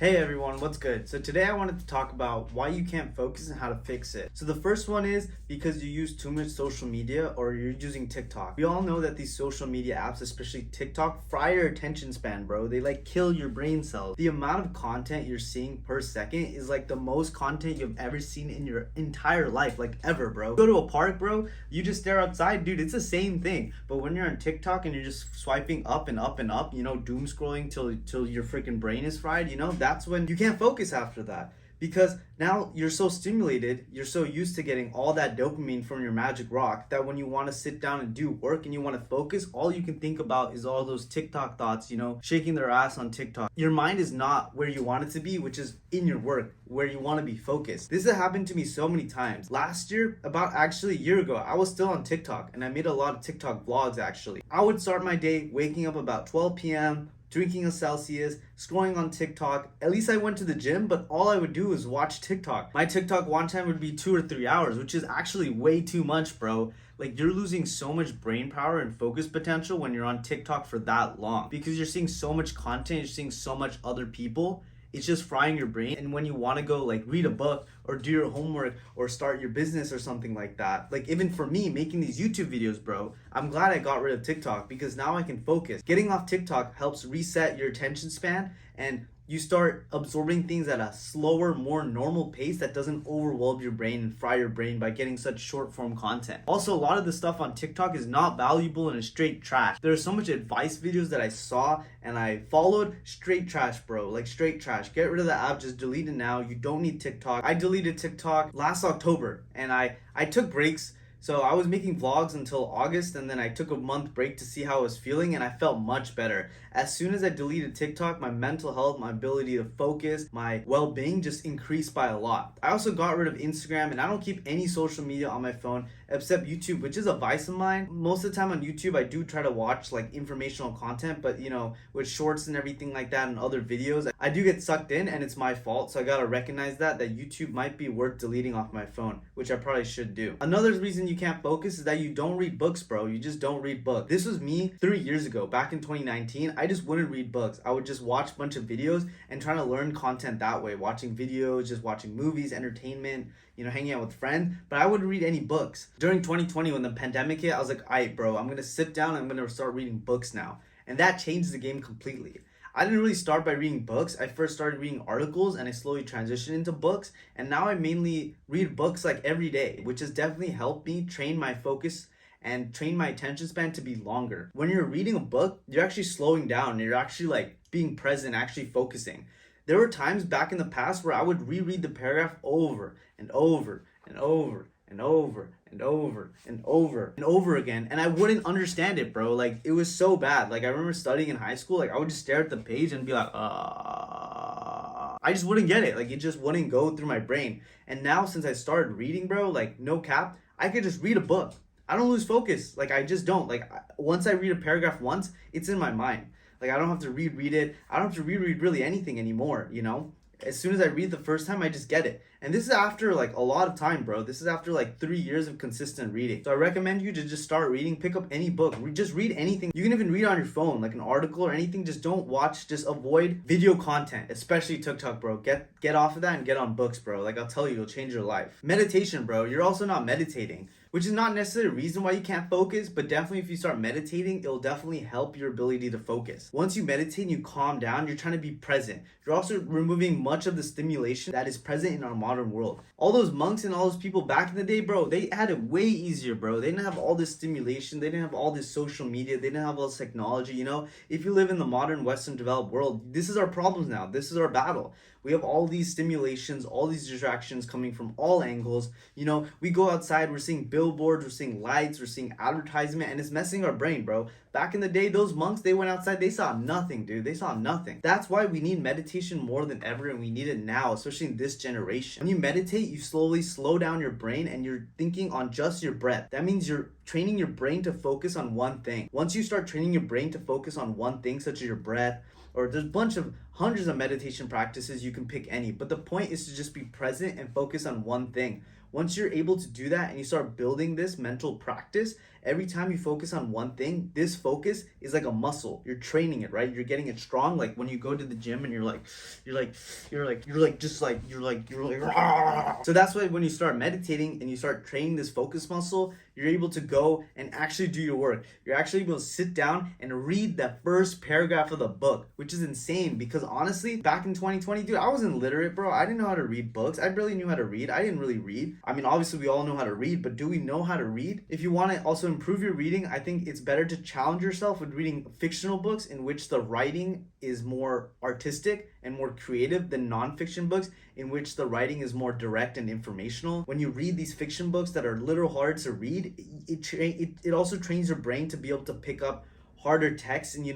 Hey everyone, what's good? So today I wanted to talk about why you can't focus and how to fix it. So the first one is because you use too much social media or you're using TikTok. We all know that these social media apps, especially TikTok, fry your attention span, bro. They like kill your brain cells. The amount of content you're seeing per second is like the most content you've ever seen in your entire life, like ever, bro. Go to a park, bro, you just stare outside, dude, it's the same thing. But when you're on TikTok and you're just swiping up and up and up, doom scrolling till your freaking brain is fried, that's when you can't focus after that, because now you're so stimulated, you're so used to getting all that dopamine from your magic rock that when you want to sit down and do work and you want to focus, all you can think about is all those TikTok thoughts, shaking their ass on TikTok. Your mind is not where you want it to be, which is in your work, where you want to be focused. This has happened to me so many times. Last year, about actually a year ago, I was still on TikTok and I made a lot of TikTok vlogs actually. I would start my day waking up about 12 p.m., drinking a Celsius, scrolling on TikTok. At least I went to the gym, but all I would do was watch TikTok. My TikTok watch time would be 2 or 3 hours, which is actually way too much, bro. Like, you're losing so much brain power and focus potential when you're on TikTok for that long, because you're seeing so much content, you're seeing so much other people. It's just frying your brain. And when you want to go like read a book or do your homework or start your business or something like that, like even for me making these YouTube videos, bro, I'm glad I got rid of TikTok because now I can focus. Getting off TikTok helps reset your attention span and you start absorbing things at a slower, more normal pace that doesn't overwhelm your brain and fry your brain by getting such short form content. Also, a lot of the stuff on TikTok is not valuable and is straight trash. There's so much advice videos that I saw and I followed, straight trash, bro, like straight trash. Get rid of the app, just delete it now. You don't need TikTok. I deleted TikTok last October and I took breaks. So I was making vlogs until August and then I took a month break to see how I was feeling and I felt much better. As soon as I deleted TikTok, my mental health, my ability to focus, my well-being just increased by a lot. I also got rid of Instagram and I don't keep any social media on my phone except YouTube, which is a vice of mine. Most of the time on YouTube, I do try to watch like informational content, but with shorts and everything like that and other videos, I do get sucked in and it's my fault. So I gotta recognize that YouTube might be worth deleting off my phone, which I probably should do. Another reason you can't focus is that you don't read books, bro. You just don't read books. This was me 3 years ago, back in 2019. I just wouldn't read books. I would just watch a bunch of videos and trying to learn content that way, watching videos, just watching movies, entertainment, hanging out with friends, but I wouldn't read any books. During 2020, when the pandemic hit, I was like, alright, bro, I'm gonna sit down and I'm gonna start reading books now. And that changed the game completely. I didn't really start by reading books. I first started reading articles and I slowly transitioned into books. And now I mainly read books like every day, which has definitely helped me train my focus and train my attention span to be longer. When you're reading a book, you're actually slowing down. You're actually like being present, actually focusing. There were times back in the past where I would reread the paragraph over and over and over and over and over and over and over again, and I wouldn't understand it, bro. Like, it was so bad. Like, I remember studying in high school, like I would just stare at the page and be like, I just wouldn't get it. Like, it just wouldn't go through my brain. And now since I started reading, bro, like no cap, I could just read a book. I don't lose focus. Like, I just don't. Like, once I read a paragraph once, it's in my mind. Like, I don't have to reread it. I don't have to reread really anything anymore, As soon as I read the first time, I just get it. And this is after like a lot of time, bro. This is after like 3 years of consistent reading. So I recommend you to just start reading. Pick up any book. Just read anything. You can even read on your phone, like an article or anything. Just don't watch. Just avoid video content, especially TikTok, bro. Get off of that and get on books, bro. Like, I'll tell you, it'll change your life. Meditation, bro. You're also not meditating, which is not necessarily a reason why you can't focus, but definitely if you start meditating, it'll definitely help your ability to focus. Once you meditate and you calm down, you're trying to be present. You're also removing much of the stimulation that is present in our modern world. All those monks and all those people back in the day, bro, they had it way easier, bro. They didn't have all this stimulation. They didn't have all this social media. They didn't have all this technology, If you live in the modern Western developed world, this is our problems now. This is our battle. We have all these stimulations, all these distractions coming from all angles. We go outside, we're seeing billboards, we're seeing lights, we're seeing advertisement, and it's messing our brain, bro. Back in the day, those monks, they went outside, they saw nothing, dude. They saw nothing. That's why we need meditation more than ever, and we need it now, especially in this generation. When you meditate, you slowly slow down your brain, and you're thinking on just your breath. That means you're training your brain to focus on one thing. Once you start training your brain to focus on one thing, such as your breath, or there's a bunch of hundreds of meditation practices. You can pick any, but the point is to just be present and focus on one thing. Once you're able to do that and you start building this mental practice, every time you focus on one thing, this focus is like a muscle. You're training it, right? You're getting it strong. Like when you go to the gym and you're like, so that's why when you start meditating and you start training this focus muscle, you're able to go and actually do your work. You're actually able to sit down and read that first paragraph of the book, which is insane because honestly, back in 2020, dude, I wasn't literate, bro. I didn't know how to read books. I barely knew how to read. I didn't really read. I mean, obviously we all know how to read, but do we know how to read? If you want to also improve your reading, I think it's better to challenge yourself with reading fictional books in which the writing is more artistic and more creative than nonfiction books in which the writing is more direct and informational. When you read these fiction books that are little hard to read, it also trains your brain to be able to pick up harder text and,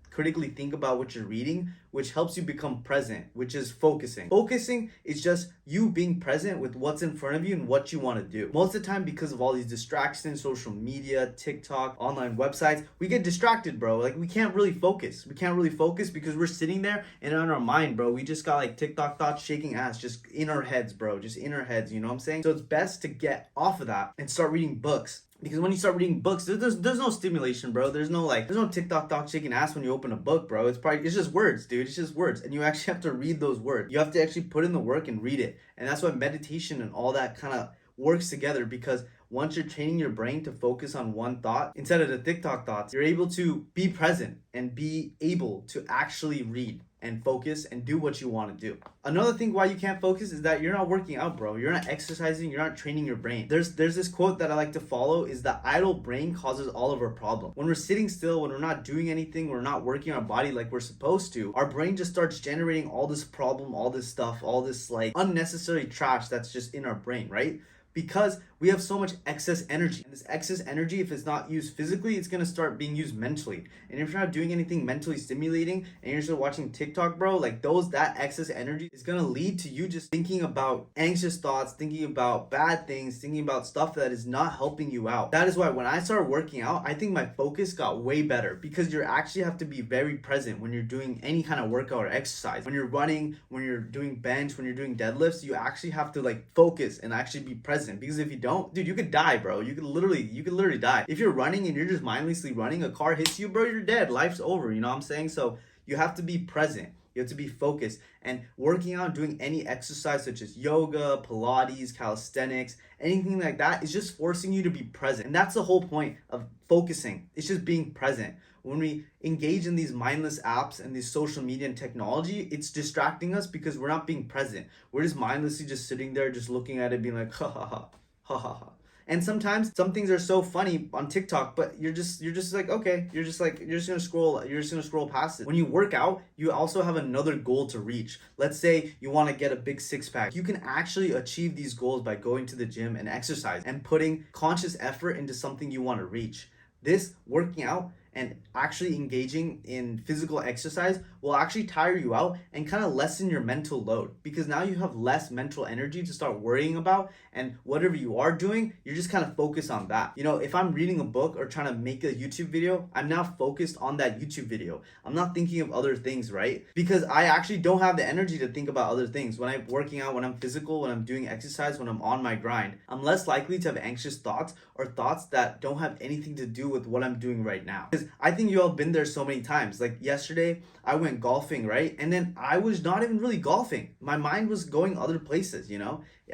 critically think about what you're reading, which helps you become present, which is focusing. Focusing is just you being present with what's in front of you and what you want to do. Most of the time, because of all these distractions, social media, TikTok, online websites, we get distracted, bro. Like we can't really focus. We can't really focus because we're sitting there and on our mind, bro, we just got like TikTok thoughts shaking ass just in our heads, bro, just in our heads, you know what I'm saying? So it's best to get off of that and start reading books. Because when you start reading books, there's no stimulation, bro. There's no TikTok thought shaking ass when you open a book, bro. It's just words, dude. It's just words. And you actually have to read those words. You have to actually put in the work and read it. And that's why meditation and all that kind of works together, because once you're training your brain to focus on one thought instead of the TikTok thoughts, you're able to be present and be able to actually read and focus and do what you want to do. Another thing why you can't focus is that you're not working out, bro. You're not exercising, you're not training your brain. There's this quote that I like to follow is the idle brain causes all of our problems. When we're sitting still, when we're not doing anything, we're not working our body like we're supposed to, our brain just starts generating all this problem, all this stuff, all this like unnecessary trash that's just in our brain, right? Because we have so much excess energy. And this excess energy, if it's not used physically, it's gonna start being used mentally. And if you're not doing anything mentally stimulating and you're just watching TikTok, bro, like that excess energy is gonna lead to you just thinking about anxious thoughts, thinking about bad things, thinking about stuff that is not helping you out. That is why when I started working out, I think my focus got way better because you actually have to be very present when you're doing any kind of workout or exercise. When you're running, when you're doing bench, when you're doing deadlifts, you actually have to like focus and actually be present. Because if you don't, dude, you could die, bro. You could literally die. If you're running and you're just mindlessly running, a car hits you, bro, you're dead. Life's over, you know what I'm saying? So you have to be present. You have to be focused. And working out, doing any exercise such as yoga, Pilates, calisthenics, anything like that is just forcing you to be present. And that's the whole point of focusing. It's just being present. When we engage in these mindless apps and these social media and technology, it's distracting us because we're not being present. We're just mindlessly just sitting there, just looking at it, being like, ha ha ha, ha ha ha. And sometimes some things are so funny on TikTok, but you're just like, okay, you're just gonna scroll past it. When you work out, you also have another goal to reach. Let's say you want to get a big six-pack. You can actually achieve these goals by going to the gym and exercise and putting conscious effort into something you want to reach. This working out and actually engaging in physical exercise will actually tire you out and kind of lessen your mental load, because now you have less mental energy to start worrying about, and whatever you are doing, you're just kind of focused on that. If I'm reading a book or trying to make a YouTube video, I'm now focused on that YouTube video. I'm not thinking of other things, right? Because I actually don't have the energy to think about other things. When I'm working out, when I'm physical, when I'm doing exercise, when I'm on my grind, I'm less likely to have anxious thoughts or thoughts that don't have anything to do with what I'm doing right now. Because I think you all been there so many times. Like yesterday, I went golfing, right? And then I was not even really golfing. My mind was going other places,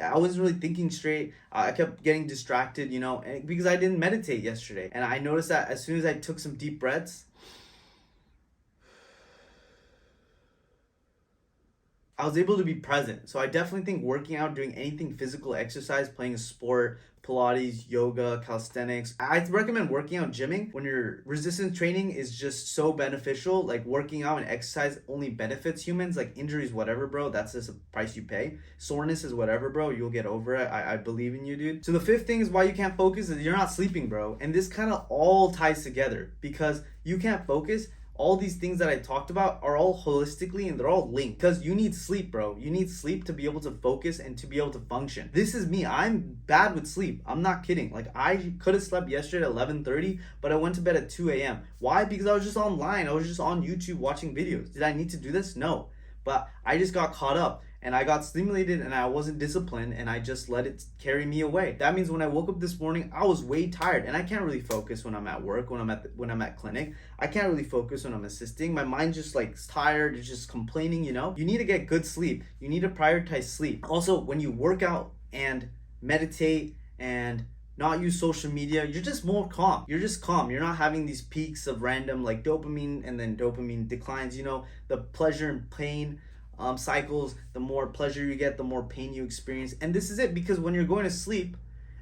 I wasn't really thinking straight. I kept getting distracted, and because I didn't meditate yesterday. And I noticed that as soon as I took some deep breaths, I was able to be present. So I definitely think working out, doing anything physical exercise, playing a sport, Pilates, yoga, calisthenics. I recommend working out, gymming. When your resistance training is just so beneficial, like working out and exercise only benefits humans, like injuries, whatever, bro, that's just a price you pay. Soreness is whatever, bro, you'll get over it. I believe in you, dude. So the fifth thing is why you can't focus is you're not sleeping, bro. And this kind of all ties together because you can't focus. All these things that I talked about are all holistically and they're all linked, because you need sleep, bro. You need sleep to be able to focus and to be able to function. This is me. I'm bad with sleep. I'm not kidding. Like I could have slept yesterday at 11:30, but I went to bed at 2 a.m. Why? Because I was just online. I was just on YouTube watching videos. Did I need to do this? No. but I just got caught up and I got stimulated and I wasn't disciplined and I just let it carry me away. That means when I woke up this morning, I was way tired and I can't really focus when I'm at work, when I'm at clinic. I can't really focus when I'm assisting. My mind's just like tired, it's just complaining, you know? You need to get good sleep. You need to prioritize sleep. Also, when you work out and meditate and not use social media, you're just more calm. You're just calm. You're not having these peaks of random like dopamine and then dopamine declines, you know, the pleasure and pain cycles. The more pleasure you get, the more pain you experience. And this is it, because when you're going to sleep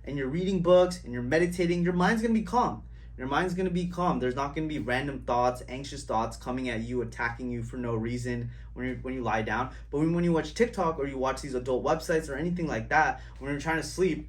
and you're reading books and you're meditating, your mind's gonna be calm. Your mind's gonna be calm. There's not gonna be random thoughts, anxious thoughts coming at you, attacking you for no reason when you lie down. But when you watch TikTok or you watch these adult websites or anything like that, when you're trying to sleep,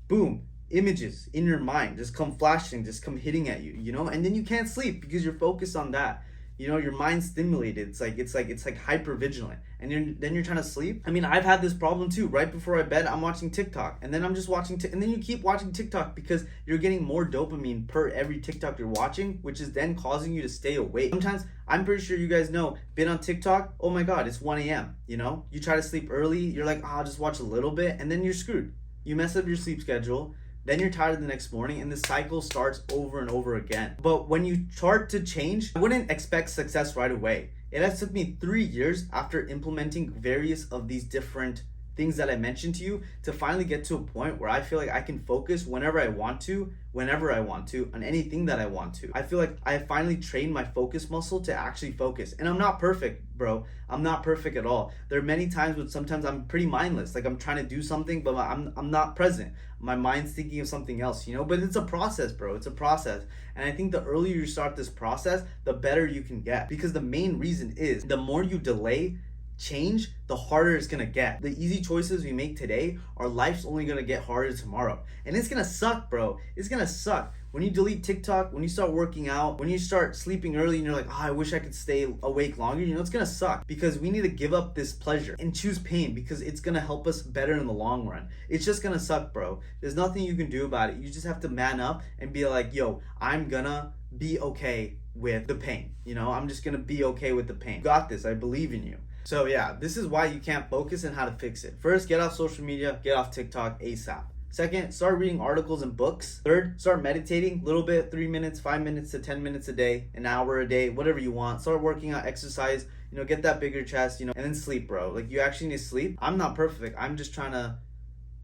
boom, images in your mind just come flashing, just come hitting at you, you know, and then you can't sleep because you're focused on that. You know, your mind's stimulated. It's like hyper vigilant, and then you're trying to sleep. I mean, I've had this problem too. Right before I bed, I'm watching TikTok, and then I'm just watching, and then you keep watching TikTok because you're getting more dopamine per every TikTok you're watching, which is then causing you to stay awake. Sometimes, I'm pretty sure you guys know, been on TikTok. Oh my God, it's 1 a.m. You know, you try to sleep early. You're like, I'll just watch a little bit, and then you're screwed. You mess up your sleep schedule. Then you're tired the next morning, and the cycle starts over and over again. But when you start to change, I wouldn't expect success right away. It has took me 3 years after implementing various of these different things that I mentioned to you to finally get to a point where I feel like I can focus whenever I want to, whenever I want to, on anything that I want to. I feel like I have finally trained my focus muscle to actually focus. And I'm not perfect, bro. I'm not perfect at all. There are many times when sometimes I'm pretty mindless. Like I'm trying to do something, but I'm not present. My mind's thinking of something else, you know? But it's a process, bro. It's a process. And I think the earlier you start this process, the better you can get. Because the main reason is the more you delay change, the harder it's gonna get. The easy choices we make today, our life's only gonna get harder tomorrow. And it's gonna suck, bro. It's gonna suck. When you delete TikTok, when you start working out, when you start sleeping early and you're like, I wish I could stay awake longer, you know, it's gonna suck, because we need to give up this pleasure and choose pain, because it's gonna help us better in the long run. It's just gonna suck, bro. There's nothing you can do about it. You just have to man up and be like, yo, I'm gonna be okay with the pain. You know, I'm just gonna be okay with the pain. You got this. I believe in you. So yeah, this is why you can't focus and how to fix it. First, get off social media, get off TikTok ASAP. Second, start reading articles and books. Third, start meditating a little bit, 3 minutes, 5 minutes to 10 minutes a day, an hour a day, whatever you want. Start working out, exercise, you know, get that bigger chest, you know, and then sleep, bro. Like, you actually need to sleep. I'm not perfect. I'm just trying to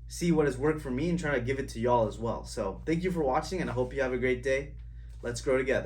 see what has worked for me and trying to give it to y'all as well. So thank you for watching, and I hope you have a great day. Let's grow together.